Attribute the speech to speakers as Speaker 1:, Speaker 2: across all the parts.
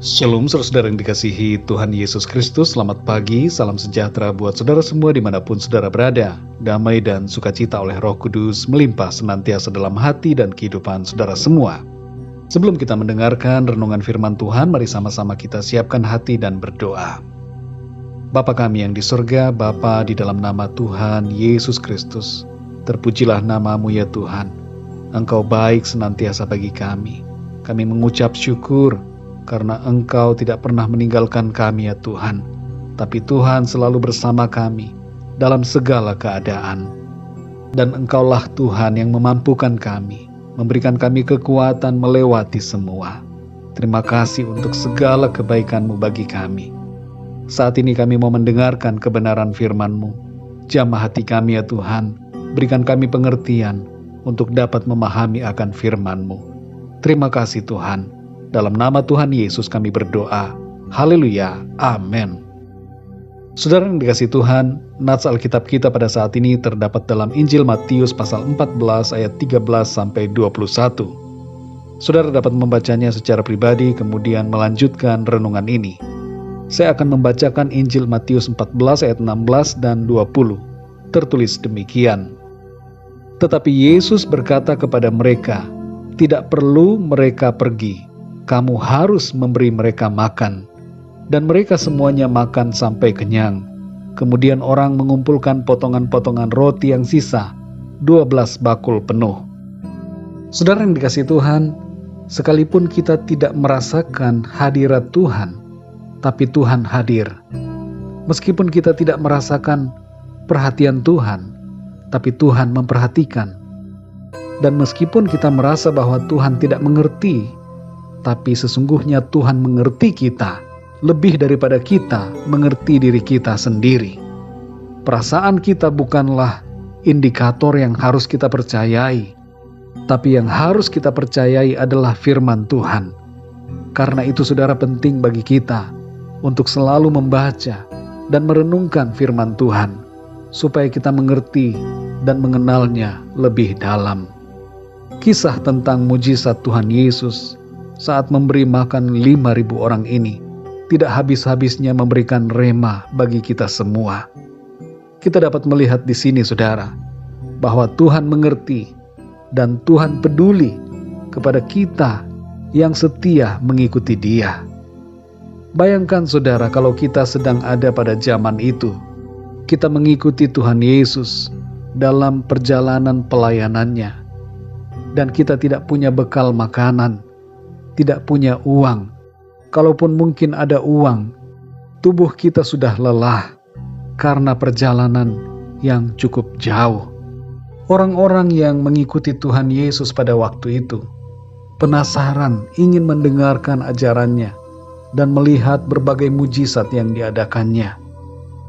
Speaker 1: Shalom saudara yang dikasihi Tuhan Yesus Kristus. Selamat pagi, salam sejahtera buat saudara semua dimanapun saudara berada. Damai dan sukacita oleh Roh Kudus melimpah senantiasa dalam hati dan kehidupan saudara semua. Sebelum kita mendengarkan renungan firman Tuhan, mari sama-sama kita siapkan hati dan berdoa. Bapa kami yang di surga, Bapa di dalam nama Tuhan Yesus Kristus, terpujilah nama-Mu ya Tuhan. Engkau baik senantiasa bagi kami. Kami mengucap syukur karena Engkau tidak pernah meninggalkan kami ya Tuhan, tapi Tuhan selalu bersama kami dalam segala keadaan. Dan Engkaulah Tuhan yang memampukan kami, memberikan kami kekuatan melewati semua. Terima kasih untuk segala kebaikan-Mu bagi kami. Saat ini kami mau mendengarkan kebenaran firman-Mu. Jamah hati kami ya Tuhan, berikan kami pengertian untuk dapat memahami akan firman-Mu. Terima kasih Tuhan. Dalam nama Tuhan Yesus kami berdoa. Haleluya. Amin. Saudara yang dikasihi Tuhan, nats Alkitab kita pada saat ini terdapat dalam Injil Matius pasal 14 ayat 13 sampai 21. Saudara dapat membacanya secara pribadi kemudian melanjutkan renungan ini. Saya akan membacakan Injil Matius 14 ayat 16 dan 20. Tertulis demikian. Tetapi Yesus berkata kepada mereka, "Tidak perlu mereka pergi. Kamu harus memberi mereka makan." Dan mereka semuanya makan sampai kenyang. Kemudian orang mengumpulkan potongan-potongan roti yang sisa, 12 bakul penuh. Saudara yang dikasihi Tuhan, sekalipun kita tidak merasakan hadirat Tuhan, tapi Tuhan hadir. Meskipun kita tidak merasakan perhatian Tuhan, tapi Tuhan memperhatikan. Dan meskipun kita merasa bahwa Tuhan tidak mengerti, tapi sesungguhnya Tuhan mengerti kita lebih daripada kita mengerti diri kita sendiri. Perasaan kita bukanlah indikator yang harus kita percayai, tapi yang harus kita percayai adalah firman Tuhan. Karena itu saudara, penting bagi kita untuk selalu membaca dan merenungkan firman Tuhan, supaya kita mengerti dan mengenalnya lebih dalam. Kisah tentang mujizat Tuhan Yesus saat memberi makan 5.000 orang ini tidak habis-habisnya memberikan rema bagi kita semua. Kita dapat melihat di sini saudara, bahwa Tuhan mengerti dan Tuhan peduli kepada kita yang setia mengikuti Dia. Bayangkan saudara, kalau kita sedang ada pada zaman itu, kita mengikuti Tuhan Yesus dalam perjalanan pelayanannya, dan kita tidak punya bekal makanan, tidak punya uang. Kalaupun mungkin ada uang, tubuh kita sudah lelah karena perjalanan yang cukup jauh. Orang-orang yang mengikuti Tuhan Yesus pada waktu itu penasaran, ingin mendengarkan ajarannya dan melihat berbagai mujizat yang diadakannya.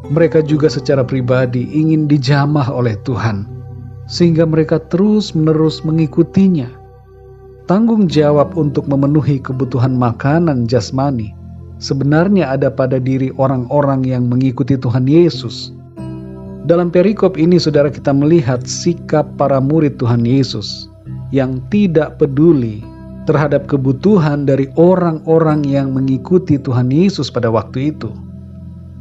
Speaker 1: Mereka juga secara pribadi ingin dijamah oleh Tuhan, sehingga mereka terus-menerus mengikutinya. Tanggung jawab untuk memenuhi kebutuhan makanan jasmani sebenarnya ada pada diri orang-orang yang mengikuti Tuhan Yesus. Dalam perikop ini saudara, kita melihat sikap para murid Tuhan Yesus yang tidak peduli terhadap kebutuhan dari orang-orang yang mengikuti Tuhan Yesus pada waktu itu.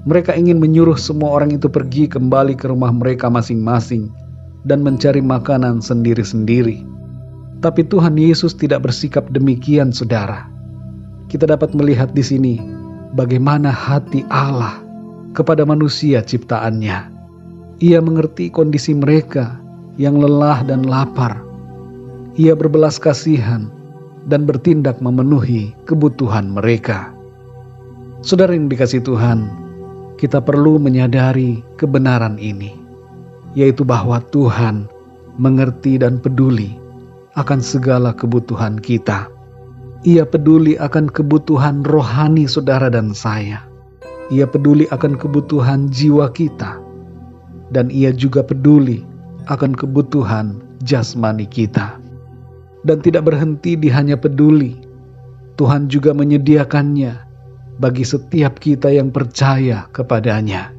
Speaker 1: Mereka ingin menyuruh semua orang itu pergi kembali ke rumah mereka masing-masing dan mencari makanan sendiri-sendiri. Tapi Tuhan Yesus tidak bersikap demikian saudara. Kita dapat melihat di sini bagaimana hati Allah kepada manusia ciptaannya. Ia mengerti kondisi mereka yang lelah dan lapar. Ia berbelas kasihan dan bertindak memenuhi kebutuhan mereka. Saudara yang dikasihi Tuhan, kita perlu menyadari kebenaran ini, yaitu bahwa Tuhan mengerti dan peduli akan segala kebutuhan kita. Ia peduli akan kebutuhan rohani saudara dan saya. Ia peduli akan kebutuhan jiwa kita. Dan ia juga peduli akan kebutuhan jasmani kita. Dan tidak berhenti di hanya peduli, Tuhan juga menyediakannya bagi setiap kita yang percaya kepadanya.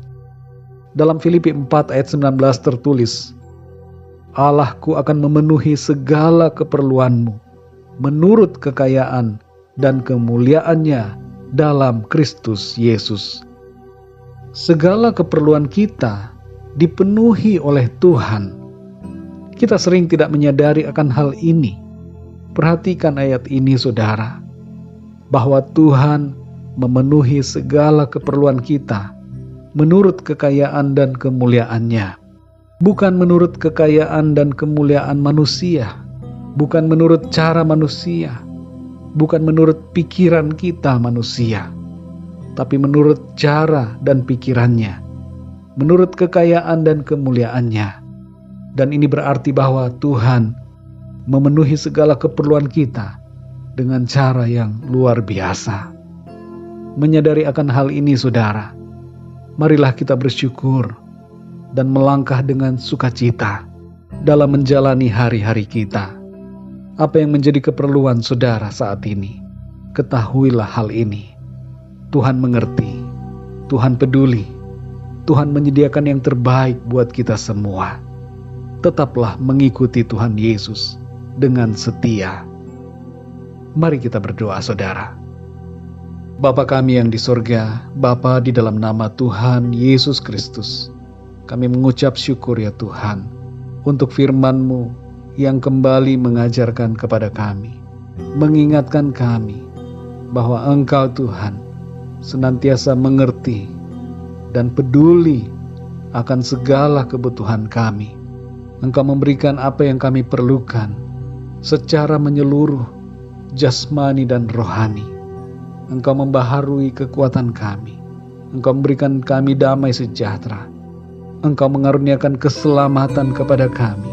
Speaker 1: Dalam Filipi 4 ayat 19 tertulis, Allahku akan memenuhi segala keperluanmu menurut kekayaan dan kemuliaannya dalam Kristus Yesus. Segala keperluan kita dipenuhi oleh Tuhan. Kita sering tidak menyadari akan hal ini. Perhatikan ayat ini, saudara, bahwa Tuhan memenuhi segala keperluan kita menurut kekayaan dan kemuliaan-Nya. Bukan menurut kekayaan dan kemuliaan manusia, bukan menurut cara manusia, bukan menurut pikiran kita manusia, tapi menurut cara dan pikirannya, menurut kekayaan dan kemuliaan-Nya. Dan ini berarti bahwa Tuhan memenuhi segala keperluan kita dengan cara yang luar biasa. Menyadari akan hal ini, saudara, marilah kita bersyukur dan melangkah dengan sukacita dalam menjalani hari-hari kita. Apa yang menjadi keperluan saudara saat ini, ketahuilah hal ini. Tuhan mengerti, Tuhan peduli, Tuhan menyediakan yang terbaik buat kita semua. Tetaplah mengikuti Tuhan Yesus dengan setia. Mari kita berdoa, saudara. Bapa kami yang di sorga, Bapa, di dalam nama Tuhan Yesus Kristus, kami mengucap syukur ya Tuhan, untuk firman-Mu yang kembali mengajarkan kepada kami, mengingatkan kami bahwa Engkau Tuhan senantiasa mengerti dan peduli akan segala kebutuhan kami. Engkau memberikan apa yang kami perlukan secara menyeluruh, jasmani dan rohani. Engkau membaharui kekuatan kami. Engkau memberikan kami damai sejahtera. Engkau mengaruniakan keselamatan kepada kami.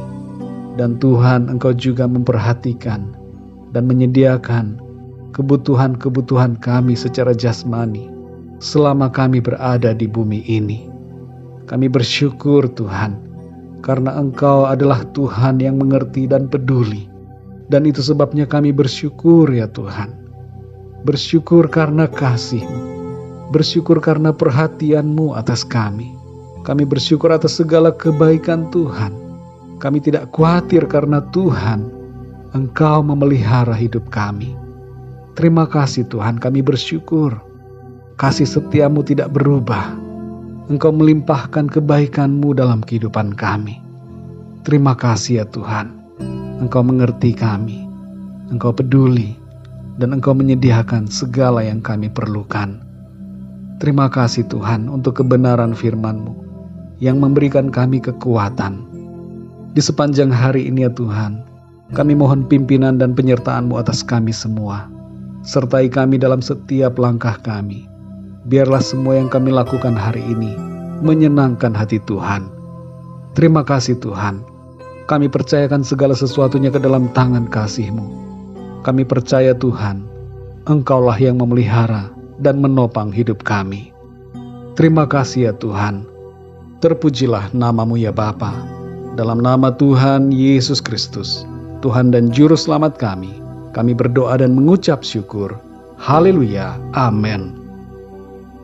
Speaker 1: Dan Tuhan, Engkau juga memperhatikan dan menyediakan kebutuhan-kebutuhan kami secara jasmani selama kami berada di bumi ini. Kami bersyukur Tuhan, karena Engkau adalah Tuhan yang mengerti dan peduli. Dan itu sebabnya kami bersyukur ya Tuhan. Bersyukur karena kasih-Mu, bersyukur karena perhatian-Mu atas kami. Kami bersyukur atas segala kebaikan Tuhan. Kami tidak khawatir karena Tuhan, Engkau memelihara hidup kami. Terima kasih Tuhan, kami bersyukur. Kasih setia-Mu tidak berubah. Engkau melimpahkan kebaikan-Mu dalam kehidupan kami. Terima kasih ya Tuhan. Engkau mengerti kami. Engkau peduli. Dan Engkau menyediakan segala yang kami perlukan. Terima kasih Tuhan untuk kebenaran firman-Mu yang memberikan kami kekuatan. Di sepanjang hari ini ya Tuhan, kami mohon pimpinan dan penyertaan-Mu atas kami semua. Sertai kami dalam setiap langkah kami. Biarlah semua yang kami lakukan hari ini menyenangkan hati Tuhan. Terima kasih Tuhan. Kami percayakan segala sesuatunya ke dalam tangan kasih-Mu. Kami percaya Tuhan, Engkaulah yang memelihara dan menopang hidup kami. Terima kasih ya Tuhan. Terpujilah nama-Mu ya Bapa. Dalam nama Tuhan Yesus Kristus, Tuhan dan Juru Selamat kami berdoa dan mengucap syukur. Haleluya, amin.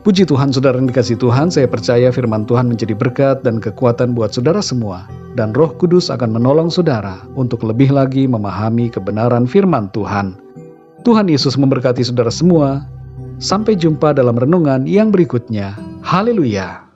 Speaker 1: Puji Tuhan, saudara yang dikasihi Tuhan, saya percaya firman Tuhan menjadi berkat dan kekuatan buat saudara semua. Dan Roh Kudus akan menolong saudara untuk lebih lagi memahami kebenaran firman Tuhan. Tuhan Yesus memberkati saudara semua. Sampai jumpa dalam renungan yang berikutnya. Haleluya.